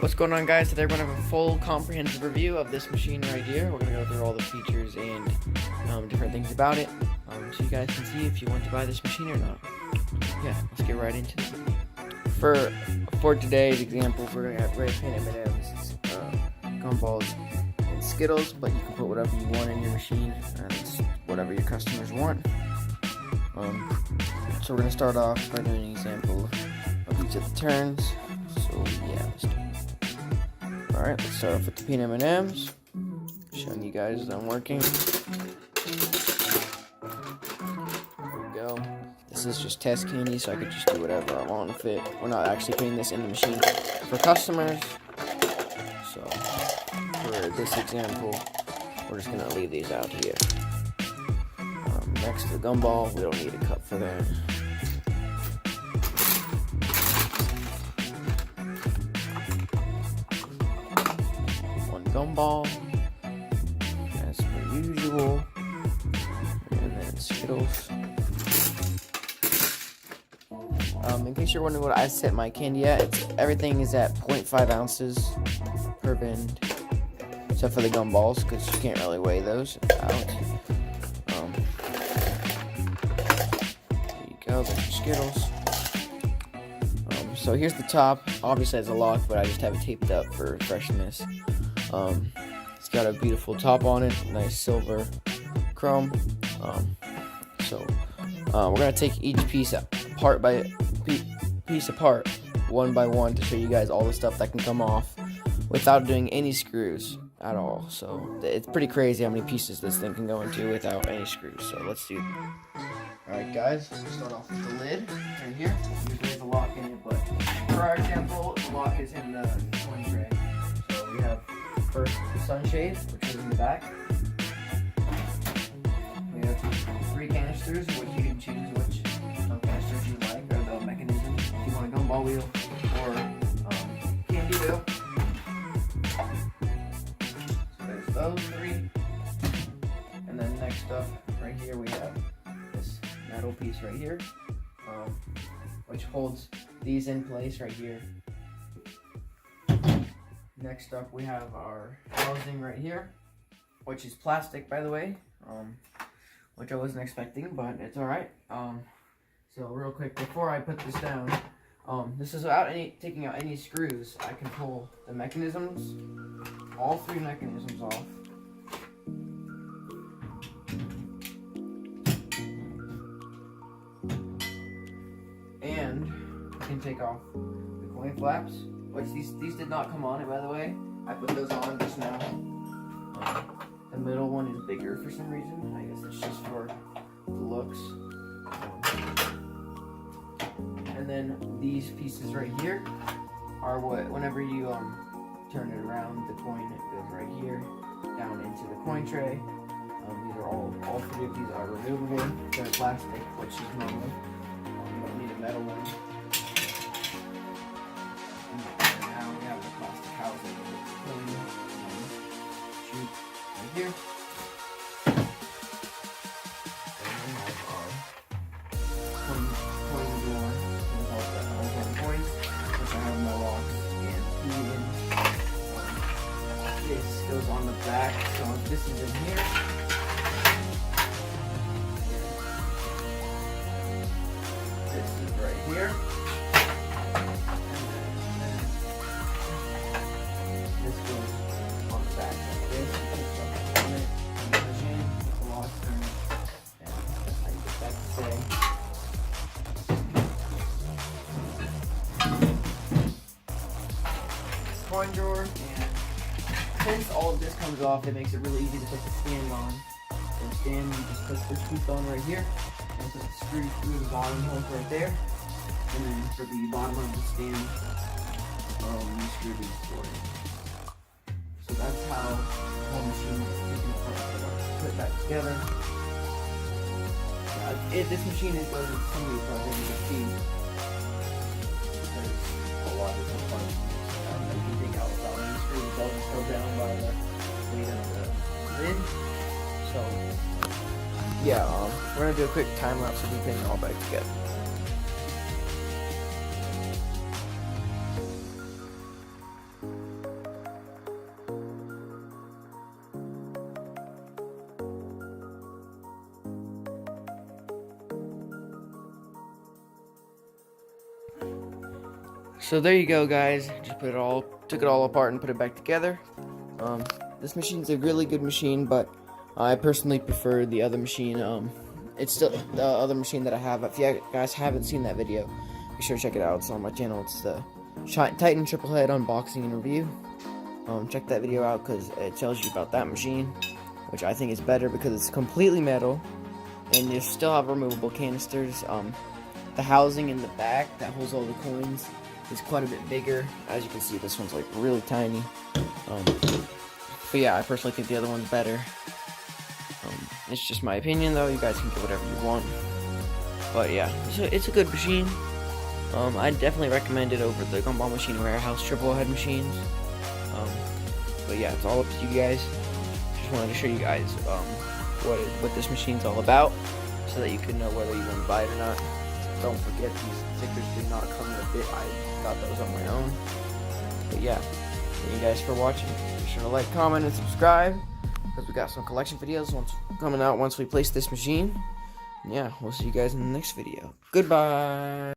What's going on, guys? Today we're going to have a full comprehensive review of this machine right here. We're going to go through all the features and different things about it, so you guys can see if you want to buy this machine or not. Yeah, let's get right into it. For today's example, we're going to have red pen M&M's, Gumballs, and Skittles, but you can put whatever you want in your machine, and it's whatever your customers want. So we're going to start off by doing an example of each of the turns. So yeah, let's do it. Alright, let's start off with the peanut M&M's. Showing you guys that I'm working. There we go. This is just test candy, so I could just do whatever I want with it. We're not actually putting this in the machine for customers. So, for this example, we're just going to leave these out here. Next to the gumball, we don't need a cup for that. Gumball, as per usual, and then Skittles. In case you're wondering what I set my candy at, everything is at 0.5 ounces per bin, except for the gumballs, because you can't really weigh those out. There you go, there's your Skittles. So here's the top. Obviously it has a lock, but I just have it taped up for freshness. It's got a beautiful top on it, nice silver chrome. We're gonna take each piece apart one by one to show you guys all the stuff that can come off without doing any screws at all. So it's pretty crazy how many pieces this thing can go into without any screws. So let's do that. Alright guys, we'll start off with the lid right here. Usually there's a lock in it, but for our example, the lock is in the coin tray. So we have first the sunshade, which is in the back. We have 3 canisters, which you can choose which canisters you like, or the mechanism. If you want a gumball wheel or candy wheel. So there's those 3. And then next up, right here, we have this metal piece right here, which holds these in place right here. Next up, we have our housing right here, which is plastic, by the way, which I wasn't expecting, but it's alright. So real quick, before I put this down, this is without taking out any screws. I can pull the mechanisms, all 3 mechanisms off. And I can take off the coin flaps, which these did not come on it, by the way. I put those on just now. The middle one is bigger for some reason. I guess it's just for the looks. And then these pieces right here are what, whenever you turn it around, the coin goes right here down into the coin tray. These are all 3 of these are removable. They're plastic, which is normal. You don't need a metal one. Housing shoot right here. And we have our coin drawer. We hold the coins, which I have no locks and key in. This goes on the back, so if this is in here. This is right here. This goes on the back like this. Put on it, push in, put the lock in, and that's how you get that to stay. Coin drawer, and since all of this comes off, it makes it really easy to put the stand on. And stand, you just put this piece on right here, and put the screw through the bottom holes right there. And then for the bottom of the stand, you screw these for it. So that's how the whole machine is taken apart. Put that together. This machine is going to somebody probably going to see because a lot of different functions. You can take out without any screws. They'll just go down by the weight of the lid. So yeah, we're gonna do a quick time lapse of putting it all back together. So there you go, guys. Just took it all apart and put it back together. This machine's a really good machine, but I personally prefer the other machine. It's still the other machine that I have. If you guys haven't seen that video, be sure to check it out. It's on my channel. It's the Titan Triple Head unboxing and review. Check that video out because it tells you about that machine, which I think is better because it's completely metal, and you still have removable canisters. The housing in the back that holds all the coins is quite a bit bigger. As you can see, this one's like really tiny. But yeah, I personally think the other one's better. It's just my opinion, though. You guys can get whatever you want. But yeah, it's a good machine. I definitely recommend it over the Gumball Machine Warehouse triple head machines. But yeah, it's all up to you guys. Just wanted to show you guys what this machine's all about, so that you can know whether you want to buy it or not. Don't forget, these stickers do not come with it. I got those on my own. But yeah, thank you guys for watching. Be sure to like, comment, and subscribe, because we got some collection videos coming out once we place this machine. And yeah, we'll see you guys in the next video. Goodbye.